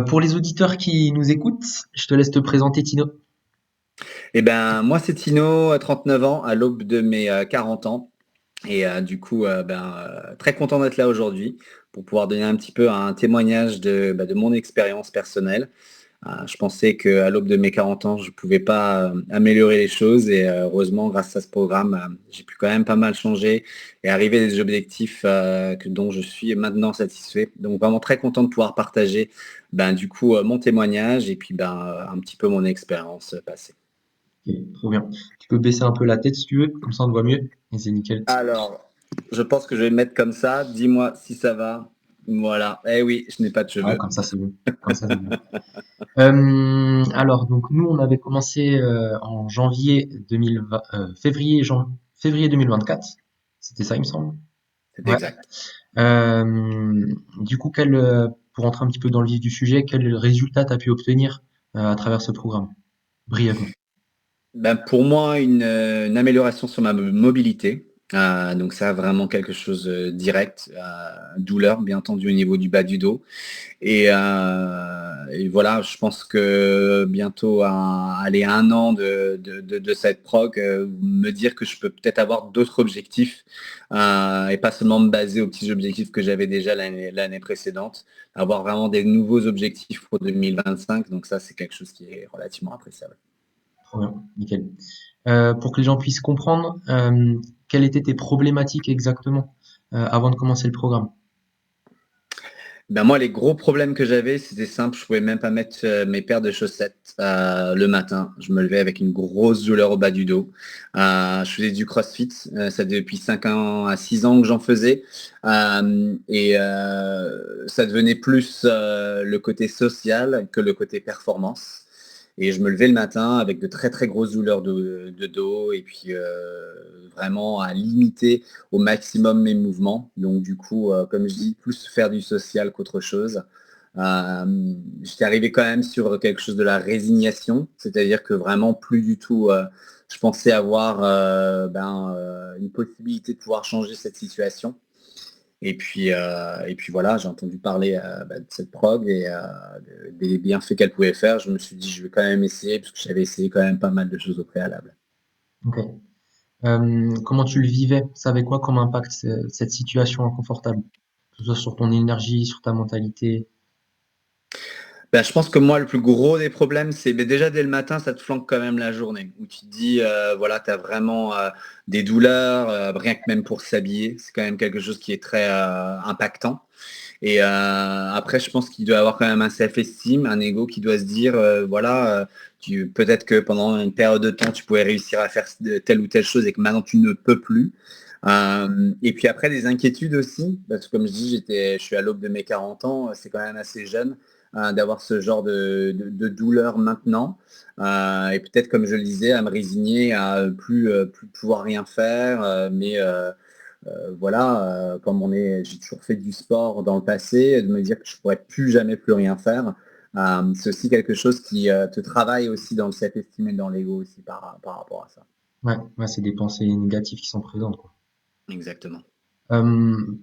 Pour les auditeurs qui nous écoutent, je te laisse te présenter, Tino. Eh ben, moi, c'est Tino, 39 ans, à l'aube de mes 40 ans. Et du coup, très content d'être là aujourd'hui pour pouvoir donner un petit peu un témoignage de mon expérience personnelle. Je pensais qu'à l'aube de mes 40 ans, je ne pouvais pas améliorer les choses et heureusement, grâce à ce programme, j'ai pu quand même pas mal changer et arriver à des objectifs dont je suis maintenant satisfait. Donc vraiment très content de pouvoir partager du coup mon témoignage et puis un petit peu mon expérience passée. Ok, trop bien. Tu peux baisser un peu la tête si tu veux, comme ça on te voit mieux. Et c'est nickel. Alors, je pense que je vais me mettre comme ça. Dis-moi si ça va. Voilà. Eh oui, je n'ai pas de Ouais, cheveux. comme ça c'est mieux. Comme ça c'est mieux. Alors, donc nous, on avait commencé en janvier 2020, février 2024. C'était ça, il me semble. C'est Ouais. exact. Du coup, pour entrer un petit peu dans le vif du sujet, quel résultat tu as pu obtenir à travers ce programme? Brièvement. Pour moi, une amélioration sur ma mobilité. Donc ça, vraiment quelque chose de direct. Douleur, bien entendu, au niveau du bas du dos. Et voilà, je pense que bientôt, aller 1 an de cette prog, me dire que je peux peut-être avoir d'autres objectifs et pas seulement me baser aux petits objectifs que j'avais déjà l'année précédente. Avoir vraiment des nouveaux objectifs pour 2025. Donc ça, c'est quelque chose qui est relativement appréciable. Trop bien, nickel. Pour que les gens puissent comprendre, quelles étaient tes problématiques exactement avant de commencer le programme. Moi, les gros problèmes que j'avais, c'était simple, je pouvais même pas mettre mes paires de chaussettes le matin. Je me levais avec une grosse douleur au bas du dos. Je faisais du CrossFit, ça fait depuis 5 ans à 6 ans que j'en faisais. Ça devenait plus le côté social que le côté performance. Et je me levais le matin avec de très très grosses douleurs de dos et puis vraiment à limiter au maximum mes mouvements. Donc du coup, comme je dis, plus faire du social qu'autre chose. J'étais arrivé quand même sur quelque chose de la résignation, c'est-à-dire que vraiment plus du tout, je pensais avoir une possibilité de pouvoir changer cette situation. Et puis voilà, j'ai entendu parler de cette prog et des bienfaits qu'elle pouvait faire. Je me suis dit, je vais quand même essayer, parce que j'avais essayé quand même pas mal de choses au préalable. Ok. Comment tu le vivais? Ça avait quoi comme impact cette situation inconfortable? Que ce soit sur ton énergie, sur ta mentalité. Je pense que moi, le plus gros des problèmes, c'est déjà dès le matin, ça te flanque quand même la journée, où tu te dis, voilà, tu as vraiment des douleurs, rien que même pour s'habiller, c'est quand même quelque chose qui est très impactant. Et après, je pense qu'il doit avoir quand même un self-esteem, un ego qui doit se dire, voilà, peut-être que pendant une période de temps, tu pouvais réussir à faire telle ou telle chose et que maintenant tu ne peux plus. Et puis après, des inquiétudes aussi, parce que comme je dis, je suis à l'aube de mes 40 ans, c'est quand même assez jeune d'avoir ce genre de douleur maintenant. Et peut-être, comme je le disais, à me résigner à plus pouvoir rien faire, voilà, j'ai toujours fait du sport dans le passé, de me dire que je pourrais plus jamais plus rien faire. C'est aussi quelque chose qui te travaille aussi dans le self-esteem et dans l'ego aussi par rapport à ça. Ouais, ouais, c'est des pensées négatives qui sont présentes, quoi. Exactement.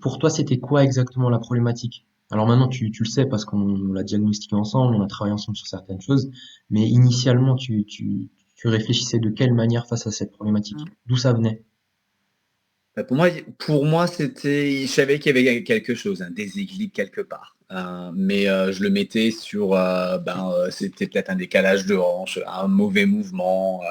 Pour toi, c'était quoi exactement la problématique? Alors maintenant, tu le sais parce qu'on l'a diagnostiqué ensemble, on a travaillé ensemble sur certaines choses, mais initialement, tu réfléchissais de quelle manière face à cette problématique? D'où ça venait? Pour moi, je savais qu'il y avait quelque chose, un déséquilibre quelque part. Mais je le mettais sur, c'était peut-être un décalage de hanche, un mauvais mouvement,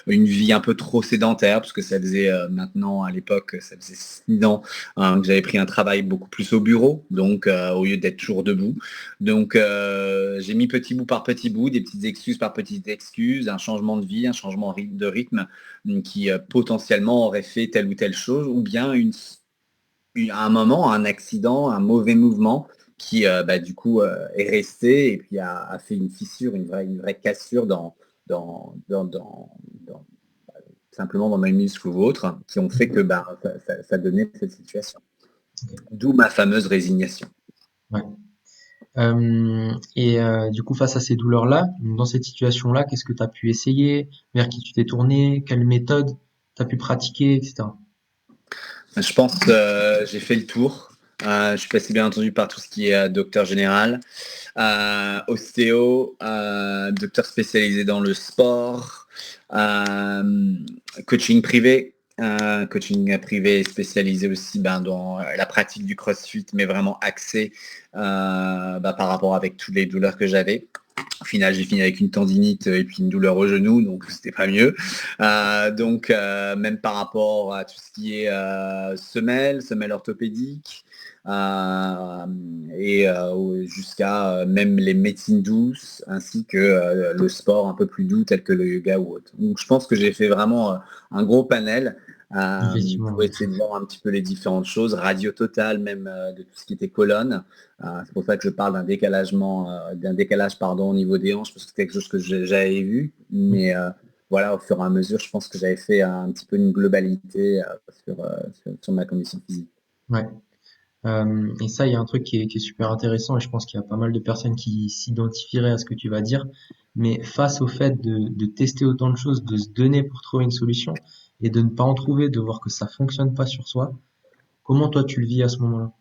une vie un peu trop sédentaire, parce que ça faisait maintenant, à l'époque, ça faisait 6 ans que j'avais pris un travail beaucoup plus au bureau, donc au lieu d'être toujours debout. Donc j'ai mis petit bout par petit bout, des petites excuses par petites excuses, un changement de vie, un changement de rythme qui potentiellement aurait fait telle ou telle chose, ou bien à un moment, un accident, un mauvais mouvement qui du coup est resté et puis a fait une fissure, une vraie cassure dans- simplement dans mes muscles ou autres, qui ont fait que ça donnait cette situation. D'où ma fameuse résignation. Ouais. Du coup, face à ces douleurs-là, dans cette situation-là, qu'est-ce que tu as pu essayer? Vers qui tu t'es tourné? Quelle méthode tu as pu pratiquer, etc. Je pense j'ai fait le tour. Je suis passé bien entendu par tout ce qui est docteur général, ostéo, docteur spécialisé dans le sport, coaching privé. Coaching privé spécialisé aussi dans la pratique du CrossFit, mais vraiment axé par rapport avec toutes les douleurs que j'avais. Au final, j'ai fini avec une tendinite et puis une douleur au genou, donc c'était pas mieux. Même par rapport à tout ce qui est semelle orthopédique, jusqu'à même les médecines douces, ainsi que le sport un peu plus doux, tel que le yoga ou autre. Donc je pense que j'ai fait vraiment un gros panel Effectivement, pour ouais. essayer de voir un petit peu les différentes choses, radio totale même de tout ce qui était colonne. C'est pour ça que je parle d'un décalage au niveau des hanches, parce que c'est quelque chose que j'avais vu. Mm. Mais voilà, au fur et à mesure, je pense que j'avais fait un petit peu une globalité sur ma condition physique. Ouais. Et ça, il y a un truc qui est super intéressant et je pense qu'il y a pas mal de personnes qui s'identifieraient à ce que tu vas dire. Mais face au fait de tester autant de choses, de se donner pour trouver une solution et de ne pas en trouver, de voir que ça fonctionne pas sur soi, comment toi tu le vis à ce moment-là?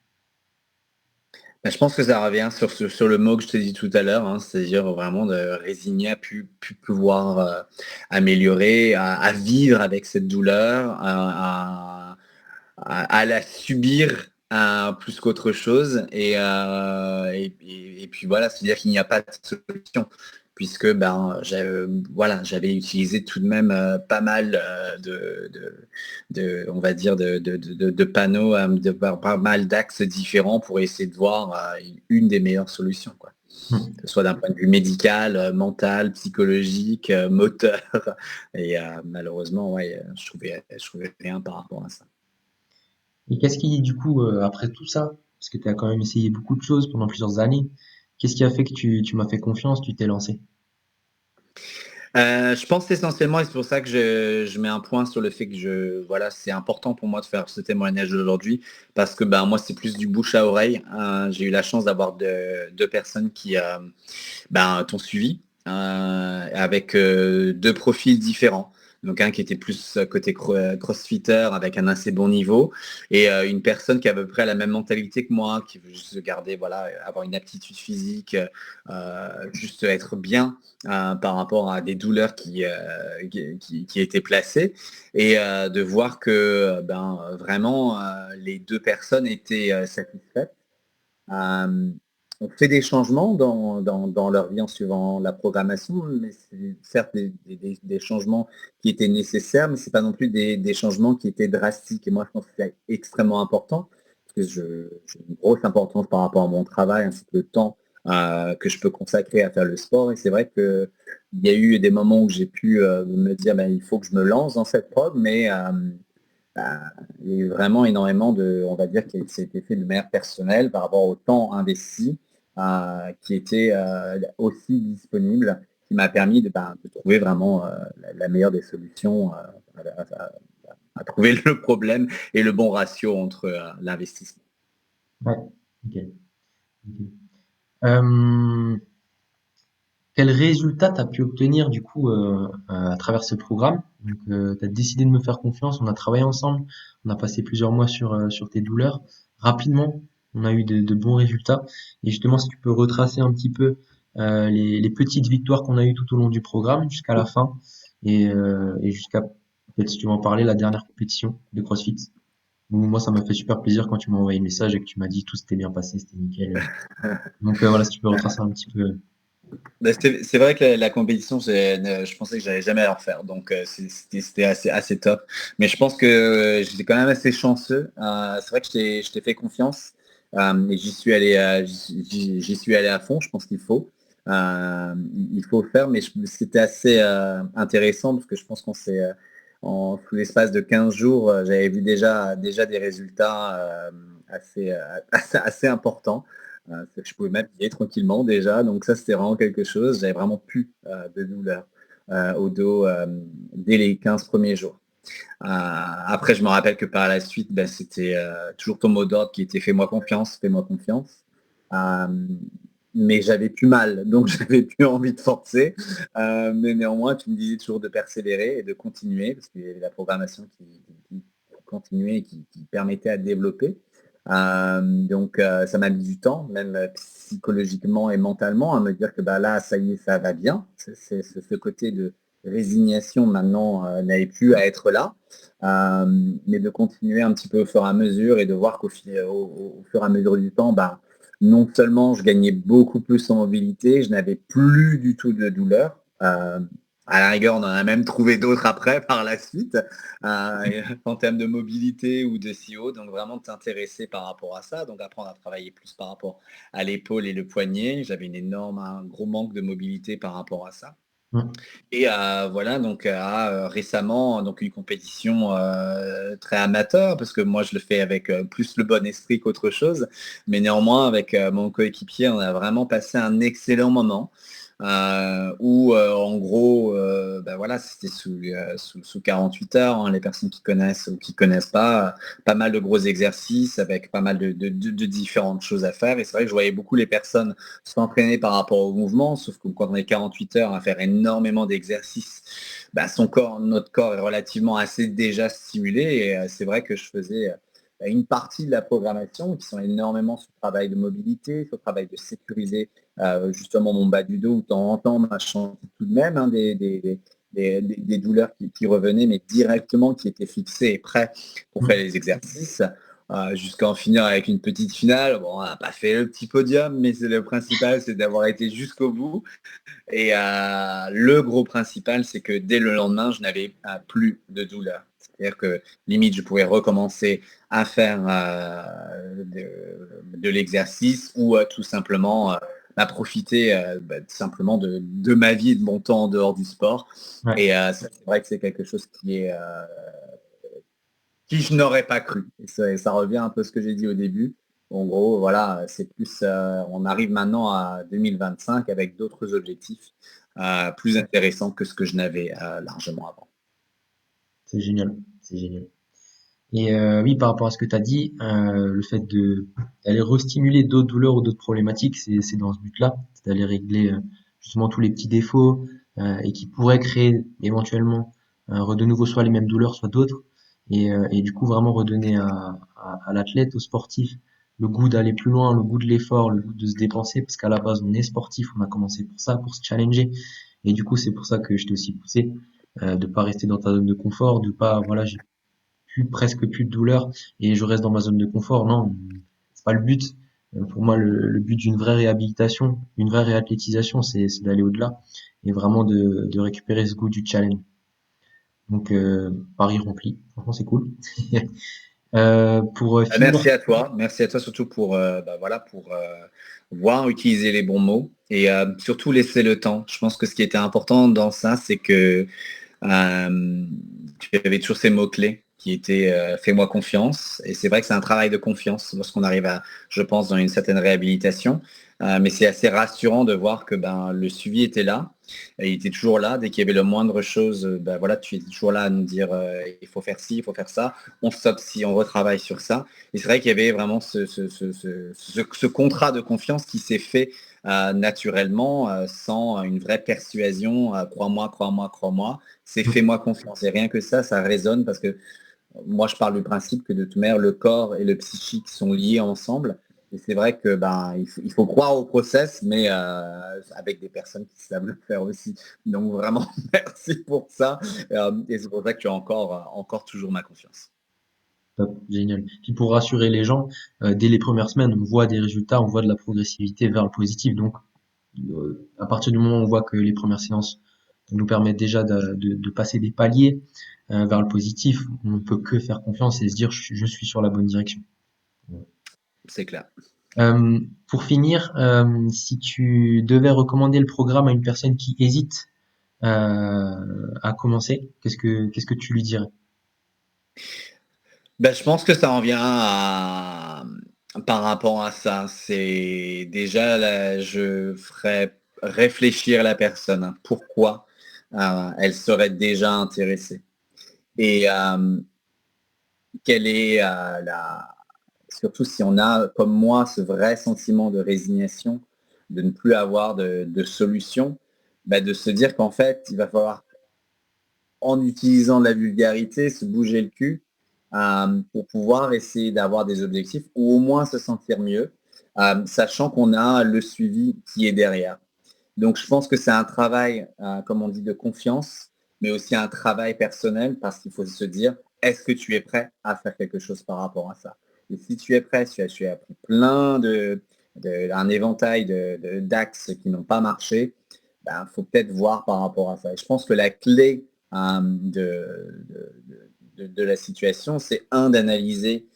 Je pense que ça revient sur le mot que je te dis tout à l'heure, hein, c'est-à-dire vraiment de résigner à plus pouvoir améliorer, à vivre avec cette douleur, à la subir plus qu'autre chose. Et puis voilà, c'est-à-dire qu'il n'y a pas de solution, puisque j'avais utilisé tout de même pas mal on va dire, de panneaux, pas mal d'axes différents pour essayer de voir une des meilleures solutions, quoi. Que Mm. ce soit d'un point de vue médical, mental, psychologique, moteur. Et malheureusement, ouais, je trouvais rien par rapport à ça. Et qu'est-ce qui, du coup, après tout ça, parce que tu as quand même essayé beaucoup de choses pendant plusieurs années, qu'est-ce qui a fait que tu m'as fait confiance, tu t'es lancé? Je pense essentiellement, et c'est pour ça que je mets un point sur le fait que voilà, c'est important pour moi de faire ce témoignage aujourd'hui, parce que moi, c'est plus du bouche à oreille. J'ai eu la chance d'avoir deux personnes qui t'ont suivi avec deux profils différents. Donc un qui était plus côté crossfitter avec un assez bon niveau et une personne qui a à peu près la même mentalité que moi, qui veut juste se garder, voilà, avoir une aptitude physique, juste être bien par rapport à des douleurs qui étaient placées et de voir que vraiment les deux personnes étaient satisfaites. Euh, on fait des changements dans leur vie en suivant la programmation, mais c'est certes des changements qui étaient nécessaires, mais ce n'est pas non plus des changements qui étaient drastiques. Et moi, je pense que c'est extrêmement important, parce que j'ai une grosse importance par rapport à mon travail, ainsi que le temps que je peux consacrer à faire le sport. Et c'est vrai qu'il y a eu des moments où j'ai pu me dire, il faut que je me lance dans cette prog, mais il y a eu vraiment énormément on va dire, qui s'était fait de manière personnelle par rapport au temps investi qui était aussi disponible, qui m'a permis de trouver vraiment la meilleure des solutions à trouver le problème et le bon ratio entre l'investissement. Ouais, ok. Ok. Euh, Quel résultat tu as pu obtenir du coup à travers ce programme? Donc, tu as décidé de me faire confiance, on a travaillé ensemble, on a passé plusieurs mois sur tes douleurs. Rapidement, on a eu de bons résultats. Et justement, si tu peux retracer un petit peu les petites victoires qu'on a eues tout au long du programme jusqu'à la fin et jusqu'à peut-être si tu veux en parler, la dernière compétition de CrossFit. Bon, moi, ça m'a fait super plaisir quand tu m'as envoyé le message et que tu m'as dit tout s'était bien passé, c'était nickel. Donc voilà, si tu peux retracer un petit peu. C'est vrai que la compétition, je pensais que j'allais jamais à en faire, donc c'était assez top. Mais je pense que j'étais quand même assez chanceux. C'est vrai que je t'ai fait confiance et j'y suis allé à fond. Je pense qu'il faut. Il faut le faire, mais c'était assez intéressant parce que je pense qu'on s'est en sous l'espace de 15 jours, j'avais vu déjà des résultats assez importants. Je pouvais m'habiller tranquillement déjà, donc ça c'était vraiment quelque chose. J'avais vraiment plus de douleur au dos dès les 15 premiers jours. Après, je me rappelle que par la suite, c'était toujours ton mot d'ordre qui était fais-moi confiance, fais-moi confiance. Euh, mais j'avais plus mal, donc j'avais plus envie de forcer. Mais néanmoins, tu me disais toujours de persévérer et de continuer, parce qu'il y avait la programmation qui continuait et qui permettait à développer. Ça m'a mis du temps, même psychologiquement et mentalement, à me dire que bah, là, ça y est, ça va bien. Ce côté de résignation maintenant n'avait plus à être là, mais de continuer un petit peu au fur et à mesure et de voir au fur et à mesure du temps, bah, non seulement je gagnais beaucoup plus en mobilité, je n'avais plus du tout de douleur. À la rigueur, on en a même trouvé d'autres après par la suite, en termes de mobilité ou de SEO. Donc vraiment t'intéresser par rapport à ça, donc apprendre à travailler plus par rapport à l'épaule et le poignet. J'avais un gros manque de mobilité par rapport à ça. Mmh. Et voilà, donc récemment, donc une compétition très amateur, parce que moi je le fais avec plus le bon esprit qu'autre chose, mais néanmoins avec mon coéquipier, on a vraiment passé un excellent moment. Où en gros, bah voilà, c'était sous 48 heures, hein, les personnes qui connaissent ou qui connaissent pas, pas mal de gros exercices avec pas mal de différentes choses à faire. Et c'est vrai que je voyais beaucoup les personnes s'entraîner par rapport au mouvement, sauf que quand on est 48 heures à faire énormément d'exercices, bah, notre corps est relativement assez déjà stimulé. Et c'est vrai que je faisais une partie de la programmation qui sont énormément sur le travail de mobilité, sur le travail de sécuriser justement mon bas du dos, où de temps en temps, m'a chanté tout de même des douleurs qui revenaient, mais directement qui étaient fixées et prêts pour faire Mmh. les exercices. Jusqu'à en finir avec une petite finale. Bon, on n'a pas fait le petit podium, mais c'est le principal, c'est d'avoir été jusqu'au bout. Et le gros principal, c'est que dès le lendemain, je n'avais plus de douleur. C'est-à-dire que limite, je pouvais recommencer à faire de l'exercice ou tout simplement à profiter simplement de ma vie et de mon temps en dehors du sport. Ouais. Et ça, c'est vrai que c'est quelque chose qui je n'aurais pas cru. Et ça revient un peu à ce que j'ai dit au début. En gros, voilà, c'est plus, on arrive maintenant à 2025 avec d'autres objectifs plus intéressants que ce que je n'avais largement avant. C'est génial. C'est génial. Et oui, par rapport à ce que tu as dit, le fait de d'aller restimuler d'autres douleurs ou d'autres problématiques, c'est dans ce but-là, c'est d'aller régler justement tous les petits défauts et qui pourraient créer éventuellement de nouveau soit les mêmes douleurs, soit d'autres, et du coup vraiment redonner à l'athlète, au sportif, le goût d'aller plus loin, le goût de l'effort, le goût de se dépenser, parce qu'à la base on est sportif, on a commencé pour ça, pour se challenger, et du coup c'est pour ça que je t'ai aussi poussé de pas rester dans ta zone de confort, de pas voilà presque plus de douleur et je reste dans ma zone de confort. Non, c'est pas le but. Pour moi, le but d'une vraie réhabilitation, une vraie réathlétisation, c'est d'aller au-delà et vraiment de récupérer ce goût du challenge. Donc, pari rempli. Franchement, c'est cool. Pour finir, Merci à toi surtout pour, voilà, pour voir utiliser les bons mots et surtout laisser le temps. Je pense que ce qui était important dans ça, c'est que tu avais toujours ces mots-clés qui étaient fais-moi confiance. Et c'est vrai que c'est un travail de confiance lorsqu'on arrive à, je pense, dans une certaine réhabilitation. Mais c'est assez rassurant de voir que ben, le suivi était là. Et il était toujours là. Dès qu'il y avait le moindre chose, ben, voilà, tu étais toujours là à nous dire il faut faire ci, il faut faire ça. On stoppe si, on retravaille sur ça. Et c'est vrai qu'il y avait vraiment ce contrat de confiance qui s'est fait naturellement, sans une vraie persuasion, crois-moi, crois-moi, crois-moi, c'est fais-moi confiance. Et rien que ça résonne parce que moi, je parle du principe que de toute manière, le corps et le psychique sont liés ensemble. Et c'est vrai que ben, il faut croire au process, mais avec des personnes qui savent le faire aussi. Donc vraiment, merci pour ça. Et c'est pour ça que tu as encore toujours ma confiance. top, génial. Puis pour rassurer les gens, dès les premières semaines, on voit des résultats, on voit de la progressivité vers le positif. Donc, à partir du moment où on voit que les premières séances nous permettent déjà de passer des paliers vers le positif, on ne peut que faire confiance et se dire je suis sur la bonne direction. C'est clair. Pour finir, si tu devais recommander le programme à une personne qui hésite à commencer, qu'est-ce que tu lui dirais? Ben, je pense que ça en vient par rapport à ça. C'est déjà, là, je ferais réfléchir la personne, hein. Pourquoi elle serait déjà intéressée? Et quelle est surtout si on a, comme moi, ce vrai sentiment de résignation, de ne plus avoir de solution, ben, de se dire qu'en fait, il va falloir, en utilisant de la vulgarité, se bouger le cul pour pouvoir essayer d'avoir des objectifs ou au moins se sentir mieux, sachant qu'on a le suivi qui est derrière. Donc, je pense que c'est un travail, comme on dit, de confiance, mais aussi un travail personnel parce qu'il faut se dire, est-ce que tu es prêt à faire quelque chose par rapport à ça? Et si tu es prêt, tu as appris plein un éventail d'axes qui n'ont pas marché, ben, faut peut-être voir par rapport à ça. Et je pense que la clé de la situation, c'est d'analyser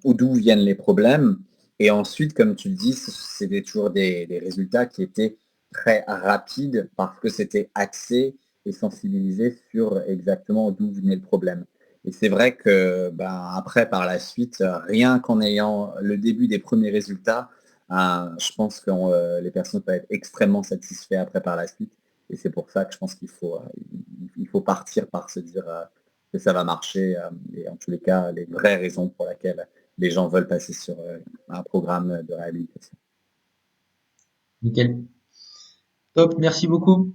d'où viennent les problèmes. Et ensuite, comme tu le dis, c'était toujours des résultats qui étaient très rapide parce que c'était axé et sensibilisé sur exactement d'où venait le problème. Et c'est vrai que après, par la suite, rien qu'en ayant le début des premiers résultats, je pense que les personnes peuvent être extrêmement satisfaits après par la suite. Et c'est pour ça que je pense il faut partir par se dire que ça va marcher. Et en tous les cas, les vraies raisons pour lesquelles les gens veulent passer sur un programme de réhabilitation. Nickel. Top, merci beaucoup.